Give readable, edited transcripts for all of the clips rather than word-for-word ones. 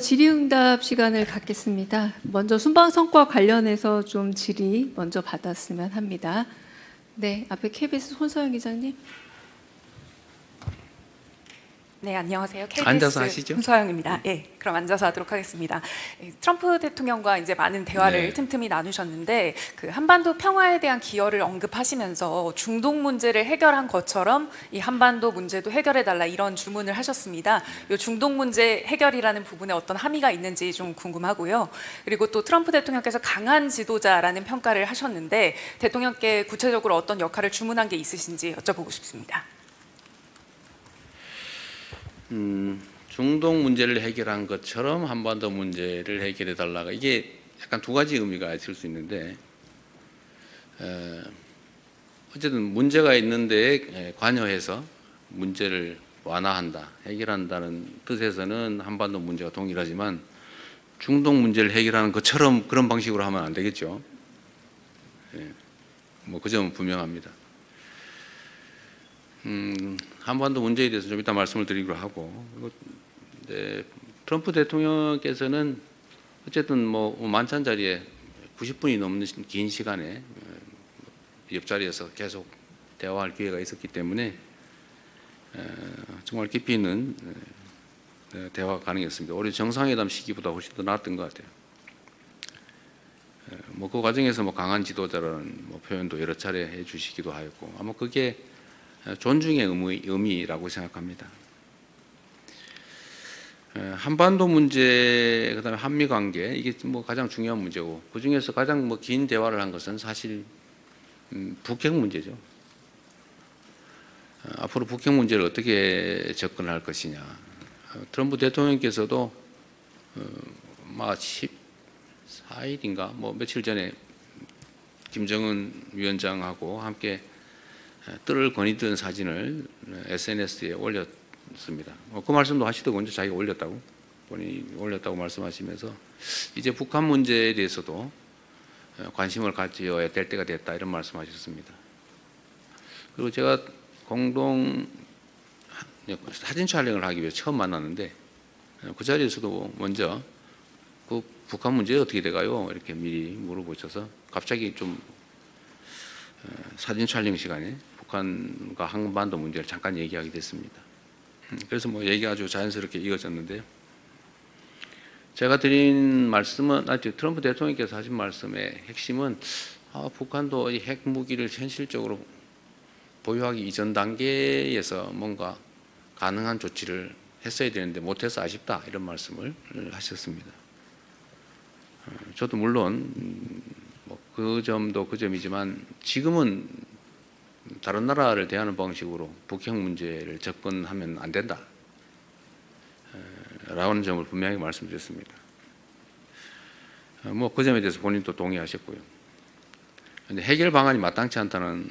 질의응답 시간을 갖겠습니다. 먼저 순방성과 관련해서 좀 질의 먼저 받았으면 합니다. 네, 앞에 KBS 손서영 기자님. 네, 안녕하세요. KBS 앉아서 하시죠. 손서영입니다. 예, 그럼 앉아서 하도록 하겠습니다. 트럼프 대통령과 이제 많은 대화를 네. 틈틈이 나누셨는데 그 한반도 평화에 대한 기여를 언급하시면서 중동 문제를 해결한 것처럼 이 한반도 문제도 해결해 달라 이런 주문을 하셨습니다. 이 중동 문제 해결이라는 부분에 어떤 함의가 있는지 좀 궁금하고요. 그리고 또 트럼프 대통령께서 강한 지도자라는 평가를 하셨는데 대통령께 구체적으로 어떤 역할을 주문한 게 있으신지 여쭤보고 싶습니다. 중동 문제를 해결한 것처럼 한반도 문제를 해결해 달라가 이게 약간 두 가지 의미가 있을 수 있는데 어쨌든 문제가 있는데 관여해서 문제를 완화한다, 해결한다는 뜻에서는 한반도 문제가 동일하지만 중동 문제를 해결하는 것처럼 그런 방식으로 하면 안 되겠죠. 뭐 그 점은 분명합니다. 한반도 문제에 대해서 좀 이따 말씀을 드리기로 하고, 네, 트럼프 대통령께서는 어쨌든 뭐 만찬 자리에 90분이 넘는 긴 시간에 옆자리에서 계속 대화할 기회가 있었기 때문에 정말 깊이 있는 대화가 가능했습니다. 오히려 정상회담 시기보다 훨씬 더 나았던 것 같아요. 뭐 그 과정에서 뭐 강한 지도자라는 뭐 표현도 여러 차례 해주시기도 하였고, 아마 그게 존중의 의미라고 생각합니다. 한반도 문제, 그다음에 한미 관계, 이게 뭐 가장 중요한 문제고, 그 중에서 가장 뭐 긴 대화를 한 것은 사실 북핵 문제죠. 앞으로 북핵 문제를 어떻게 접근할 것이냐. 트럼프 대통령께서도 막 14일인가 뭐 며칠 전에 김정은 위원장하고 함께 뜰을 거니던 사진을 SNS에 올렸습니다. 그 말씀도 하시더군요. 자기가 올렸다고, 본인이 올렸다고 말씀하시면서 이제 북한 문제에 대해서도 관심을 가져야 될 때가 됐다, 이런 말씀하셨습니다. 그리고 제가 공동 사진 촬영을 하기 위해 처음 만났는데 그 자리에서도 먼저 그 북한 문제 어떻게 돼가요? 이렇게 미리 물어보셔서 갑자기 좀 사진 촬영 시간에 북한과 한반도 문제를 잠깐 얘기하게 됐습니다. 그래서 뭐 얘기가 아주 자연스럽게 이어졌는데요. 제가 드린 말씀은, 트럼프 대통령께서 하신 말씀의 핵심은 북한도 이 핵무기를 현실적으로 보유하기 이전 단계에서 뭔가 가능한 조치를 했어야 되는데 못해서 아쉽다, 이런 말씀을 하셨습니다. 저도 물론 그 점도 그 점이지만 지금은 다른 나라를 대하는 방식으로 북핵 문제를 접근하면 안 된다 라는 점을 분명히 말씀드렸습니다. 뭐 그 점에 대해서 본인도 동의하셨고요. 근데 해결 방안이 마땅치 않다는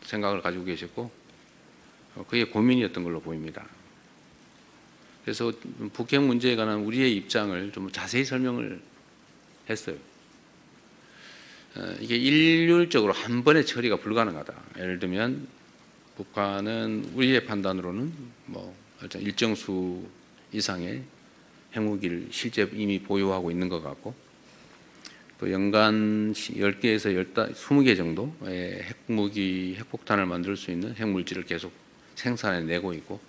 생각을 가지고 계셨고 그게 고민이었던 걸로 보입니다. 그래서 북핵 문제에 관한 우리의 입장을 좀 자세히 설명을 했어요. 이게 일률적으로 한 번에 처리가 불가능하다. 예를 들면 북한은 우리의 판단으로는 뭐 일정 수 이상의 핵무기를 실제 이미 보유하고 있는 것 같고, 또 연간 10개에서 20개 정도의 핵무기, 핵폭탄을 만들 수 있는 핵물질을 계속 생산해내고 있고,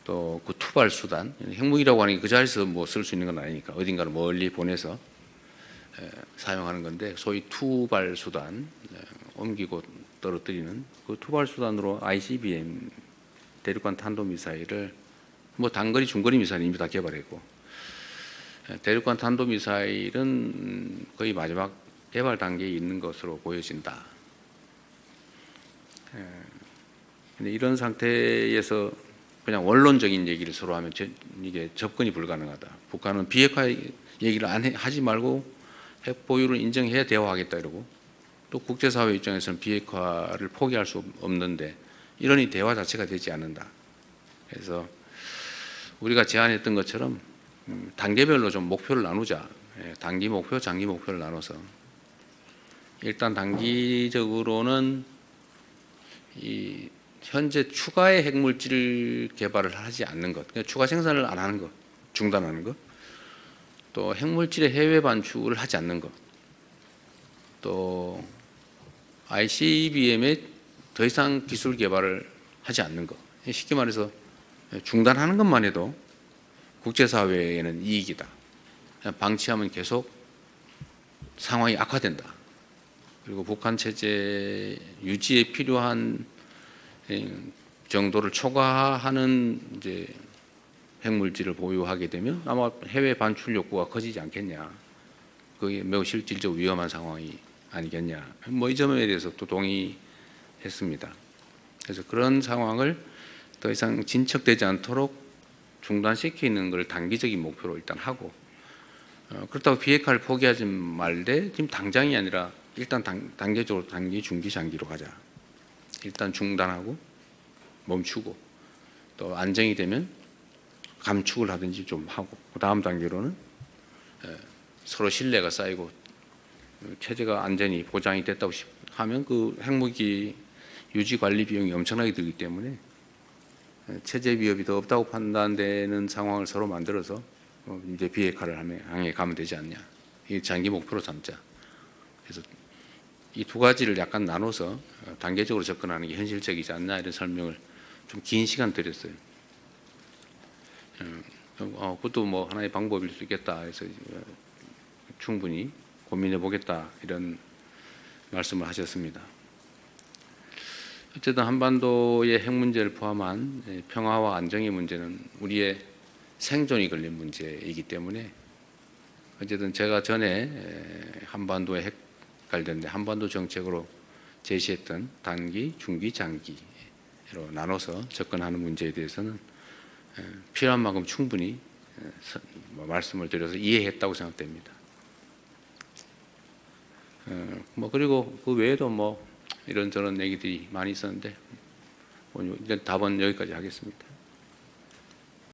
또 그 투발 수단, 핵무기라고 하는 게 그 자리에서 뭐 쓸 수 있는 건 아니니까 어딘가를 멀리 보내서 사용하는 건데, 소위 투발 수단, 옮기고 떨어뜨리는 그 투발 수단으로 ICBM 대륙간 탄도미사일을 뭐 단거리, 중거리 미사일 이미 다 개발했고, 대륙간 탄도미사일은 거의 마지막 개발 단계에 있는 것으로 보여진다. 근데 이런 상태에서 그냥 원론적인 얘기를 서로 하면 이게 접근이 불가능하다. 북한은 비핵화 얘기를 하지 말고 핵 보유를 인정해야 대화하겠다 이러고, 또 국제사회 입장에서는 비핵화를 포기할 수 없는데 이러니 대화 자체가 되지 않는다. 그래서 우리가 제안했던 것처럼 단계별로 좀 목표를 나누자. 단기 목표, 장기 목표를 나눠서 일단 단기적으로는 이 현재 추가의 핵물질 개발을 하지 않는 것, 그러니까 추가 생산을 안 하는 것, 중단하는 것, 또 핵물질의 해외 반출을 하지 않는 것, 또 ICBM에 더 이상 기술 개발을 하지 않는 것. 쉽게 말해서 중단하는 것만 해도 국제사회에는 이익이다. 방치하면 계속 상황이 악화된다. 그리고 북한 체제 유지에 필요한 정도를 초과하는 이제 핵물질을 보유하게 되면 아마 해외 반출 욕구가 커지지 않겠냐. 그게 매우 실질적 위험한 상황이 아니겠냐. 뭐 이 점에 대해서 또 동의했습니다. 그래서 그런 상황을 더 이상 진척되지 않도록 중단시키는 걸 단기적인 목표로 일단 하고, 그렇다고 비핵화를 포기하지 말되 지금 당장이 아니라 일단 단계적으로 단기, 중기, 장기로 가자. 일단 중단하고 멈추고 또 안정이 되면 감축을 하든지 좀 하고, 그 다음 단계로는 서로 신뢰가 쌓이고 체제가 안전이 보장이 됐다고 하면 그 핵무기 유지 관리 비용이 엄청나게 들기 때문에 체제 위협이 더 없다고 판단되는 상황을 서로 만들어서 이제 비핵화를 향해 가면 되지 않냐. 이 장기 목표로 삼자. 그래서 이 두 가지를 약간 나눠서 단계적으로 접근하는 게 현실적이지 않나, 이런 설명을 좀 긴 시간 드렸어요. 그것도 뭐 하나의 방법일 수 있겠다 해서 충분히 고민해 보겠다, 이런 말씀을 하셨습니다. 어쨌든 한반도의 핵 문제를 포함한 평화와 안정의 문제는 우리의 생존이 걸린 문제이기 때문에, 어쨌든 제가 전에 한반도의 핵 관련된 한반도 정책으로 제시했던 단기, 중기, 장기로 나눠서 접근하는 문제에 대해서는 필요한 만큼 충분히 말씀을 드려서 이해했다고 생각됩니다. 뭐 그리고 그 외에도 뭐 이런저런 얘기들이 많이 있었는데, 오늘 답은 여기까지 하겠습니다.